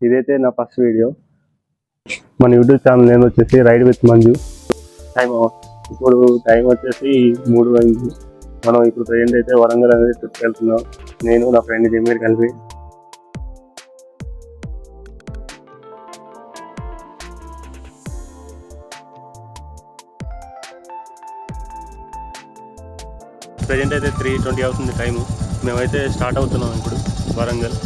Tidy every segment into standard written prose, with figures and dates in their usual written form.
ఇదైతే నా first video. మన యూట్యూబ్ ఛానల్ నేమ్ వచ్చేసి రైడ్ విత్ మంజు. ఇప్పుడు టైం వచ్చేసి 3 అయింది. మనం ఇప్పుడు ప్రజెంట్ అయితే వరంగల్ అనేది ట్రిప్కి వెళ్తున్నాం. నేను నా ఫ్రెండ్ జమీర్ కలిపి. ప్రజెంట్ అయితే 3:20 అవుతుంది టైము. మేమైతే స్టార్ట్ అవుతున్నాం ఇప్పుడు వరంగల్.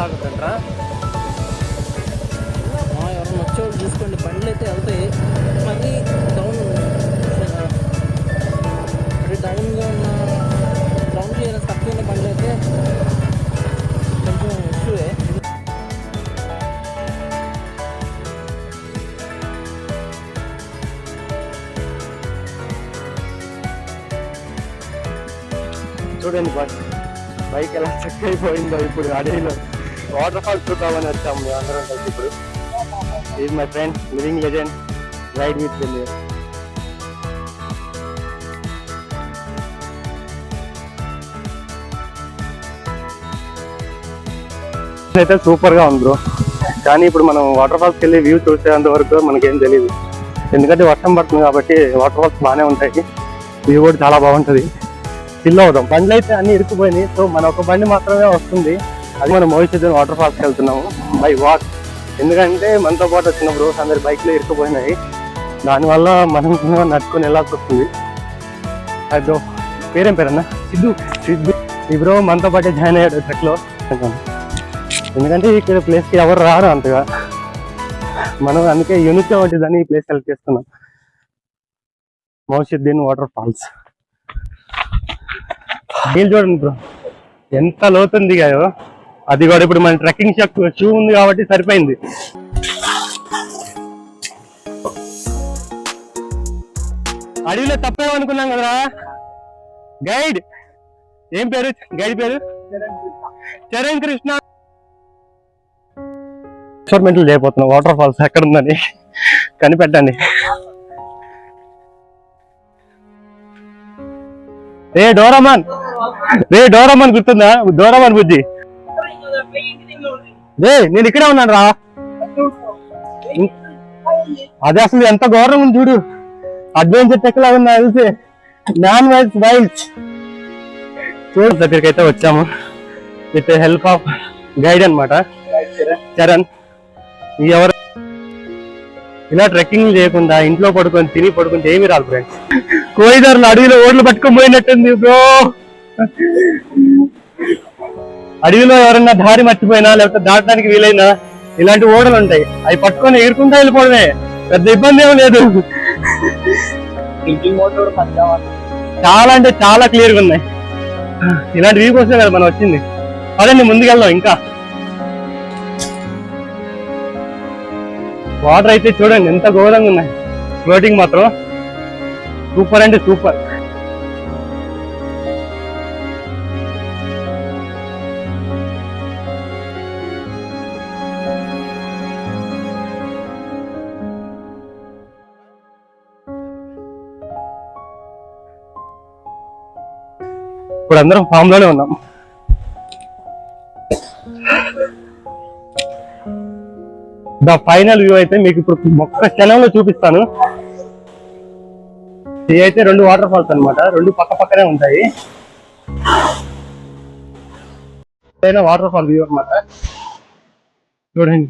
ఆగుతుంటారా ఎవరైనా వచ్చేవాళ్ళు చూసుకోండి. బండ్లు అయితే వెళ్తాయి. మళ్ళీ డౌన్గా ఉన్న గ్రౌండ్ క్లియరెన్స్ తక్కువ ఉన్న బండ్లు అయితే కొంచెం ఇష్యూవే. చూడండి బైక్ ఎలా చెక్ అయిపోయిందో. ఇప్పుడు అడవిలో వాటర్ ఫాల్స్ చూద్దామని వచ్చాము మేము అందరం కలిసి. ఇప్పుడు is my friend living legend ride with Zameer. అయితే సూపర్ గా ఉంది బ్రో. కానీ ఇప్పుడు మనం వాటర్ ఫాల్స్కి వెళ్ళి వ్యూ చూసేంత వరకు మనకేం తెలియదు. ఎందుకంటే వర్షం పడుతుంది కాబట్టి వాటర్ ఫాల్స్ బాగానే ఉంటాయి, వ్యూ కూడా చాలా బాగుంటుంది. చిల్ అవుదాం. బండ్లు అయితే అన్ని ఇరుక్కుపోయినాయి. సో మన ఒక బండి మాత్రమే వస్తుంది. అది మనం మోహితుద్దీన్ వాటర్ ఫాల్స్కి వెళ్తున్నాము బై వాక్. ఎందుకంటే మనతో పాటు వచ్చిన బ్రోస్ అందరి బైక్లు ఇరుక్కుపోయినాయి. దానివల్ల మనం నడుచుకొని వెళ్ళాల్సి వస్తుంది. అది బ్రో పేరేం పేరన్నా? సిద్ధు. ఈ బ్రో మనతో పాటే జాయిన్ అయ్యాడు ట్రెక్లో. ఎందుకంటే ఇక్కడ ప్లేస్కి ఎవరు రారు అంతగా. మనం అందుకే యూనిక్గా ఉంటుందని ఈ ప్లేస్ సెలెక్ట్ చేస్తున్నాం. మోహితుద్దీన్ వాటర్ ఫాల్స్. నీళ్ళు చూడండి బ్రో ఎంత లోతుంది దిగాయో. అది కూడా ఇప్పుడు మన ట్రెక్కింగ్ షూ ఉంది కాబట్టి సరిపోయింది. అడవిలో తప్పేమనుకున్నాం కదరా. గైడ్ ఏం పేరు? గైడ్ పేరు చరణ్ కృష్ణ. ఎక్స్పెరిమెంట్లు చేయబోతున్నాం వాటర్ ఫాల్స్ ఎక్కడ ఉందని కనిపెట్టండి. డోరామాన్ గుర్తుందా? డోరామాన్ బుజ్జి. నేను ఇక్కడే ఉన్నాను రా. అది అసలు ఎంత ఘోరం ఉంది చూడు. అడ్వెంచర్ టెక్ లాగా ఉన్నా తెలిసి. నాన్ వైల్డ్ చూడు దగ్గరికి అయితే వచ్చాము విత్ హెల్ప్ ఆఫ్ గైడ్ అనమాట చరణ్. ఎవరు ఇలా ట్రెక్కింగ్ చేయకుండా ఇంట్లో పడుకొని తిని పడుకుంటే ఏమి రాదు ఫ్రెండ్స్. కోయిదారులు అడవిలో ఓట్లు పట్టుకొని పోయినట్టుంది బ్రో. అడవిలో ఎవరన్నా దారి మర్చిపోయినా లేకపోతే దాటడానికి వీలైనా ఇలాంటి ఓడలు ఉంటాయి. అవి పట్టుకొని ఎగురుకుంటా వెళ్ళిపోవడమే, పెద్ద ఇబ్బంది ఏం లేదు. చాలా అంటే చాలా క్లియర్గా ఉన్నాయి. ఇలాంటి వ్యూ కోసమే కదా మనం వచ్చింది. అదండి ముందుకెళ్దాం. ఇంకా వాటర్ అయితే చూడండి ఎంత ఘోరంగా ఉన్నాయి. ఫ్లోటింగ్ మాత్రం సూపర్ అంటే సూపర్. ఇప్పుడు అందరం ఫామ్ లోనే ఉన్నాం. ద ఫైనల్ వ్యూ అయితే మీకు ఇప్పుడు ఒక్క క్షణంలో చూపిస్తాను. ఇది అయితే 2 వాటర్ ఫాల్స్ అనమాట. 2 పక్క పక్కనే ఉంటాయి. వాటర్ ఫాల్ వ్యూ అనమాట. చూడండి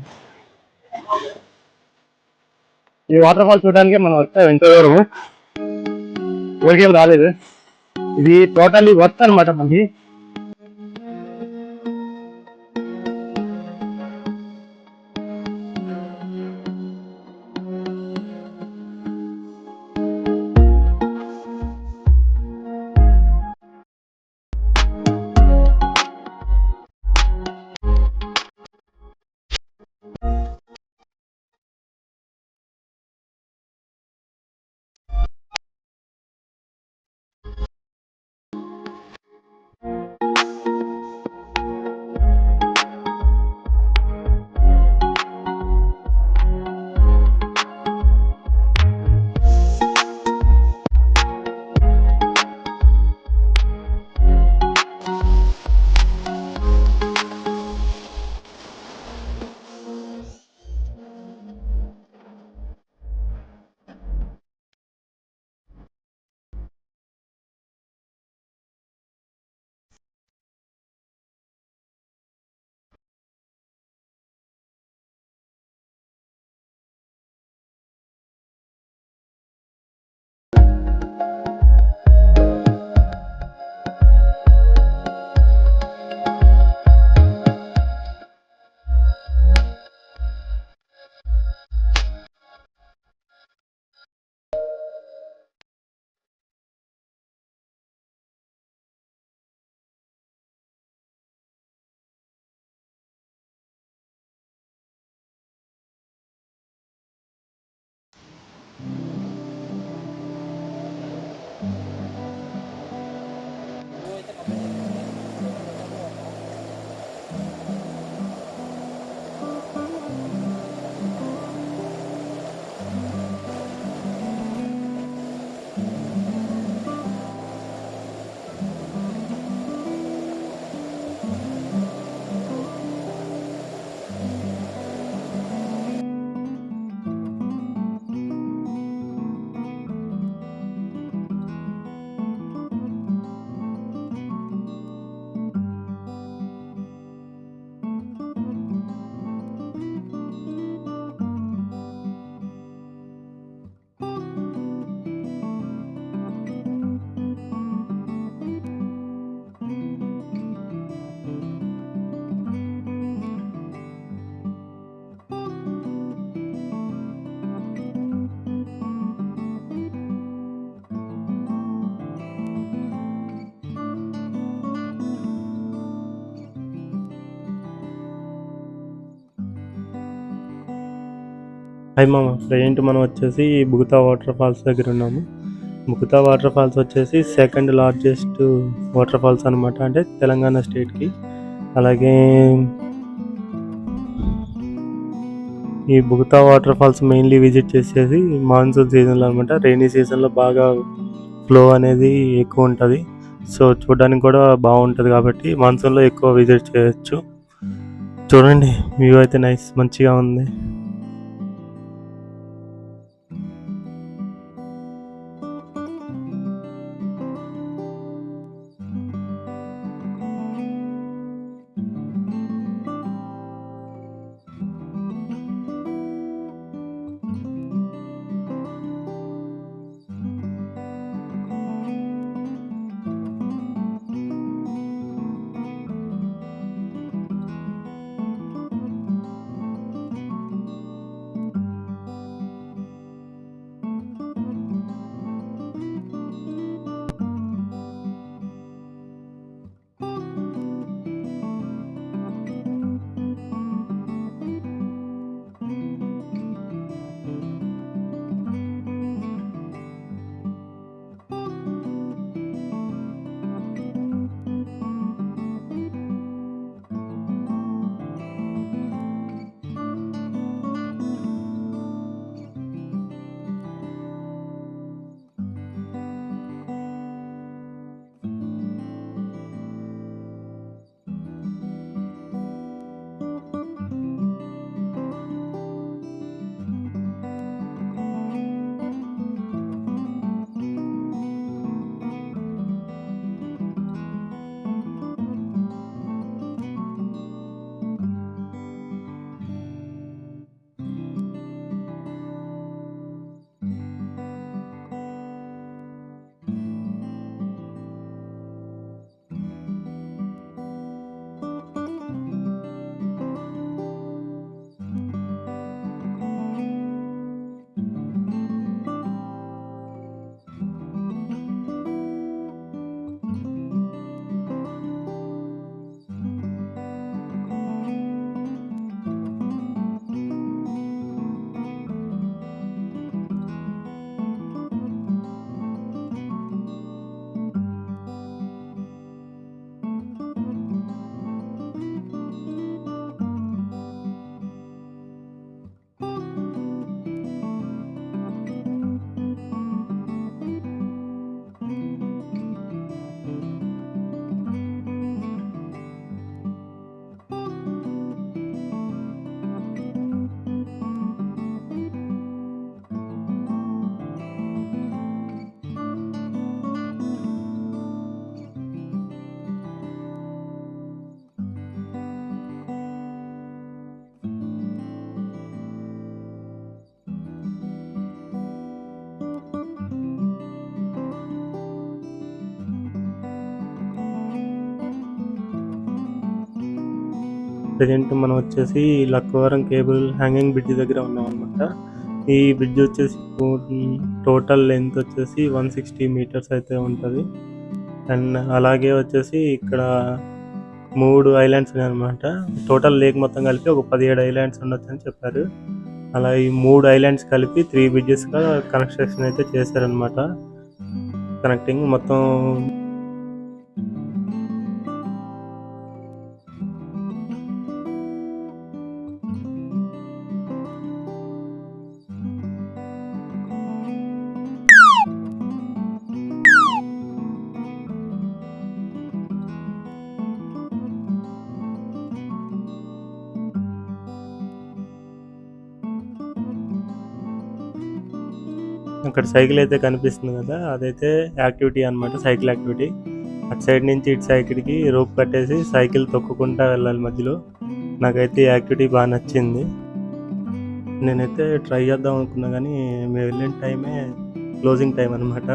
ఈ వాటర్ ఫాల్ చూడడానికి మనం వచ్చాము ఎంతో దూరము. ఊరికేం రాలేదు. ఇది టోటల్లీ వర్త్ అనమాట మనకి. హాయ్ మామ, ప్రజెంట్ మనం వచ్చేసి బుగుతా వాటర్ ఫాల్స్ దగ్గర ఉన్నాము. బుగుతా వాటర్ ఫాల్స్ వచ్చేసి సెకండ్ లార్జెస్ట్ వాటర్ ఫాల్స్ అనమాట, అంటే తెలంగాణ స్టేట్కి. అలాగే ఈ బుగుతా వాటర్ ఫాల్స్ మెయిన్లీ విజిట్ చేసేది మాన్సూన్ సీజన్లో అనమాట. రైనీ సీజన్లో బాగా ఫ్లో అనేది ఎక్కువ ఉంటుంది, సో చూడడానికి కూడా బాగుంటుంది కాబట్టి మాన్సూన్లో ఎక్కువ విజిట్ చేయొచ్చు. చూడండి, వ్యూ అయితే నైస్, మంచిగా ఉంది. ప్రజెంట్ మనం వచ్చేసి లక్కవరం కేబుల్ హ్యాంగింగ్ బ్రిడ్జ్ దగ్గర ఉన్నాం అనమాట. ఈ బ్రిడ్జ్ వచ్చేసి టోటల్ లెంత్ వచ్చేసి 160 మీటర్స్ అయితే ఉంటుంది. అండ్ అలాగే వచ్చేసి ఇక్కడ 3 ఐలాండ్స్ ఉన్నాయి అనమాట. టోటల్ లేక్ మొత్తం కలిపి ఒక 17 ఐలాండ్స్ ఉండొచ్చు అని చెప్పారు. అలా ఈ 3 ఐలాండ్స్ కలిపి 3 బ్రిడ్జెస్గా కన్స్ట్రక్షన్ అయితే చేశారనమాట. కనెక్టింగ్ మొత్తం అక్కడ సైకిల్ అయితే కనిపిస్తుంది కదా, అదైతే యాక్టివిటీ అనమాట, సైకిల్ యాక్టివిటీ. అటు సైడ్ నుంచి ఇటు సైకిల్కి రోప్ కట్టేసి సైకిల్ తొక్కుకుంటా వెళ్ళాలి మధ్యలో. నాకైతే ఈ యాక్టివిటీ బాగా నచ్చింది. నేనైతే ట్రై చేద్దాం అనుకున్నా కానీ మేము వెళ్ళిన టైమే క్లోజింగ్ టైం అనమాట.